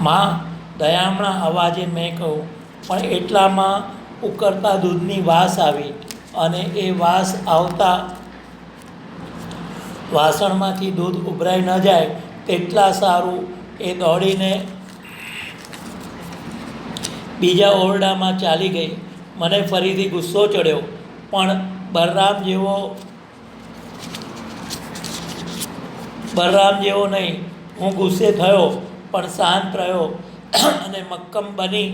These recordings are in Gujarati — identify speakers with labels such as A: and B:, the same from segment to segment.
A: માં દયામણા અવાજે મેં કહ્યું, પણ એટલામાં ઉકળતા દૂધની વાસ આવી અને એ વાસ આવતા વાસણમાંથી દૂધ ઉભરાઈ ન જાય તેટલા સારું એ દોડીને બીજા ઓરડામાં ચાલી ગઈ. મને ફરીથી ગુસ્સો ચડ્યો, પણ બલરામ જેવો નહીં. હું ગુસ્સે થયો પણ શાંત રહ્યો અને મક્કમ બની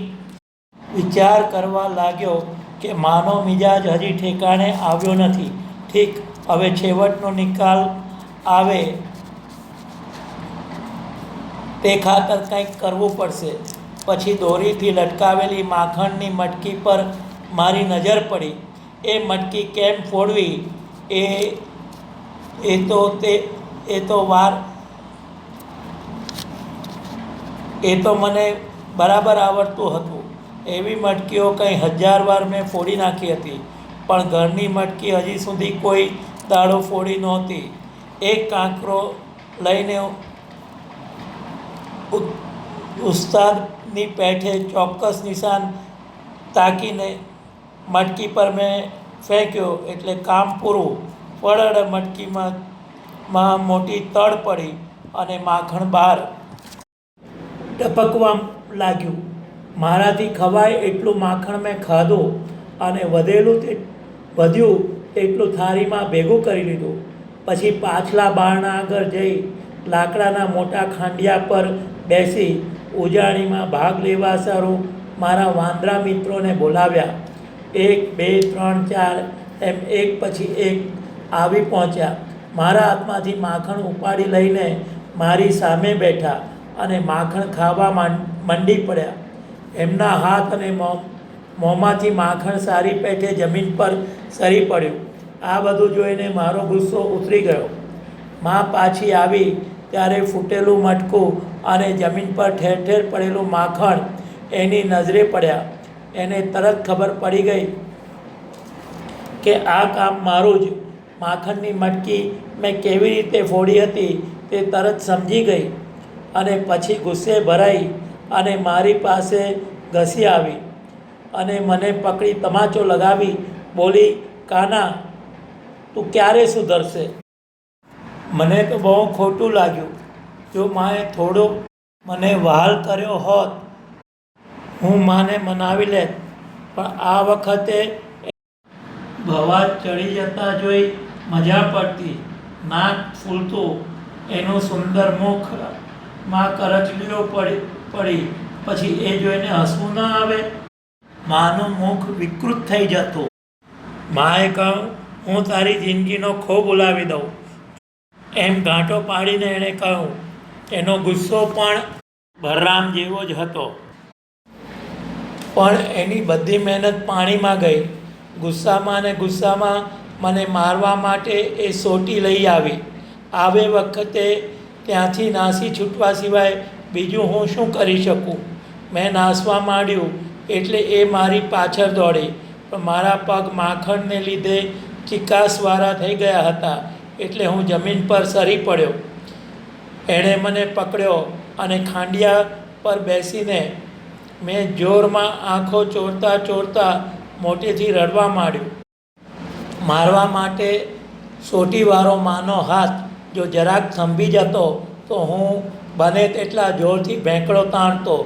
A: વિચાર કરવા લાગ્યો કે માનો મિજાજ હજી ઠેકાણે આવ્યો નથી. ઠીક, હવે છેવટનો નિકાલ આવે તે ખાતર કંઈક કરવું પડશે. પછી દોરીથી લટકાવેલી માખણની મટકી પર મારી નજર પડી. એ મટકી કેમ ફોડવી એ તો મને બરાબર આવડતું હતું. એવી મટકીઓ કંઈ 1000 વાર મેં ફોડી નાખી હતી, પણ ઘરની મટકી હજી સુધી કોઈ દાડો ફોડી નહોતી. એક કાંકરો લઈને ઉસ્તાદની પેઠે ચોક્કસ નિશાન તાકીને મટકી પર મેં ફેંક્યો એટલે કામ પૂરું. ફળડ મટકીમાં મોટી તડ પડી અને માખણ બહાર ટપકવા લાગ્યું. મારાથી ખવાય એટલું માખણ મેં ખાધું અને વધ્યું તેટલું થાળીમાં ભેગું કરી લીધું. પછી પાછલા બારણા આગળ જઈ લાકડાના મોટા ખાંડિયા પર બેસી ઉજાણીમાં ભાગ લેવા સારું મારા વાંદરા મિત્રોને બોલાવ્યા. 1 2 3 4 એમ એક પછી એક આવી પહોંચ્યા. મારા હાથમાંથી માખણ ઉપાડી લઈને મારી સામે બેઠા અને માખણ ખાવા મંડી પડ્યા. એમના હાથ અને મોંમાંથી માખણ સારી પેઠે જમીન પર સરી પડ્યું. આ બધું જોઈને મારો ગુસ્સો ઉતરી ગયો. માં પાછી આવી ત્યારે ફૂટેલું મટકું અને જમીન પર ઠેર ઠેર પડેલું માખણ એની નજરે પડ્યા. એને તરત ખબર પડી ગઈ કે આ કામ મારું જ. માખણની મટકી મેં કેવી રીતે ફોડી હતી તે તરત સમજી ગઈ અને પછી ગુસ્સે ભરાઈ અને મારી પાસે ઘસી આવી અને મને પકડી તમાચો લગાવી બોલી, કાના, તું ક્યારે સુધરશે? મને તો બહુ ખોટું લાગ્યું. જો માએ થોડો મને વહાલ કર્યો હોત હું માને મનાવી લેત, પણ આ વખતે ભવા ચડી જતા જોઈ મજા પડતી. નાક ફૂલતું, એનું સુંદર મુખ માં કરચલીઓ પડી. પછી એ જોઈને હસવું ન આવે? માનું મુખ વિકૃત થઈ જતું. માએ કહ્યું, હું તારી જિંદગીનો ખો બોલાવી દઉં એમ ઘાંટો પાડીને એણે કહ્યું. એનો ગુસ્સો પણ બલરામ જેવો જ હતો, પણ એની બધી મહેનત પાણીમાં ગઈ. ગુસ્સામાં મને મારવા માટે એ સોટી લઈ આવી. આવે વખતે ત્યાંથી નાસી છૂટવા સિવાય બીજું હું શું કરી શકું? મેં નાસવા માંડ્યું એટલે એ મારી પાછળ દોડી, પણ મારા પગ માખણને લીધે ચિકાસવાળા થઈ ગયા હતા એટલે હું જમીન પર સરી પડ્યો. એણે મને પકડ્યો અને ખાંડિયા પર બેસીને મેં જોરમાં આંખો ચોરતા મોટેથી રડવા માંડ્યું. મારવા માટે સોટીવાળો માનો હાથ જો જરાક થંભી જતો તો હું બને તેટલા જોરથી ભેંકડો તાણતો.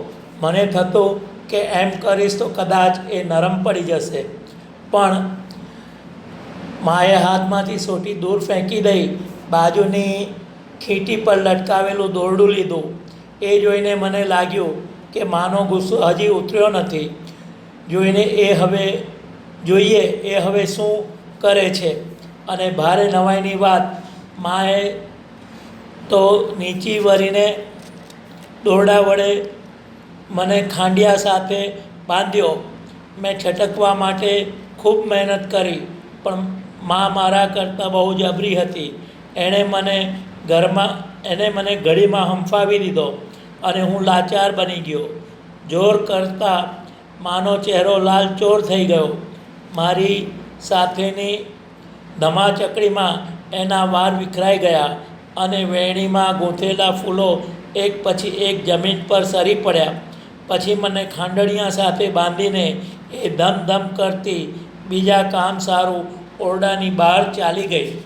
A: મને થતું કે એમ કરીશ તો કદાચ એ નરમ પડી જશે, પણ માએ હાથમાંથી સોટી દૂર ફેંકી દઈ બાજુની ખીટી પર લટકાવેલું દોરડું લીધું. એ જોઈને મને લાગ્યું કે માનો ગુસ્સો હજી ઉતર્યો નથી. જોઈએ એ હવે શું કરે છે. અને ભારે નવાઈની વાત, માએ તો નીચી વળીને દોરડા વડે મને ખાંડિયા સાથે બાંધ્યો. મેં છટકવા માટે ખૂબ મહેનત કરી, પણ મા મારા કરતાં બહુ જબરી હતી. એણે મને ઘડીમાં હંફાવી દીધો અને હું લાચાર બની ગયો. જોર કરતાં માનો ચહેરો લાલચોર થઈ ગયો. મારી સાથેની ધમાચકડીમાં એના વાળ વિખરાઈ ગયા અને વેણીમાં ગૂંથેલા ફૂલો એક પછી એક જમીન પર સરી પડ્યા. પછી મને ખાંડણીયા સાથે બાંધીને એ ધમ ધમ કરતી બીજા કામ સારું ઓરડાની બહાર ચાલી ગઈ.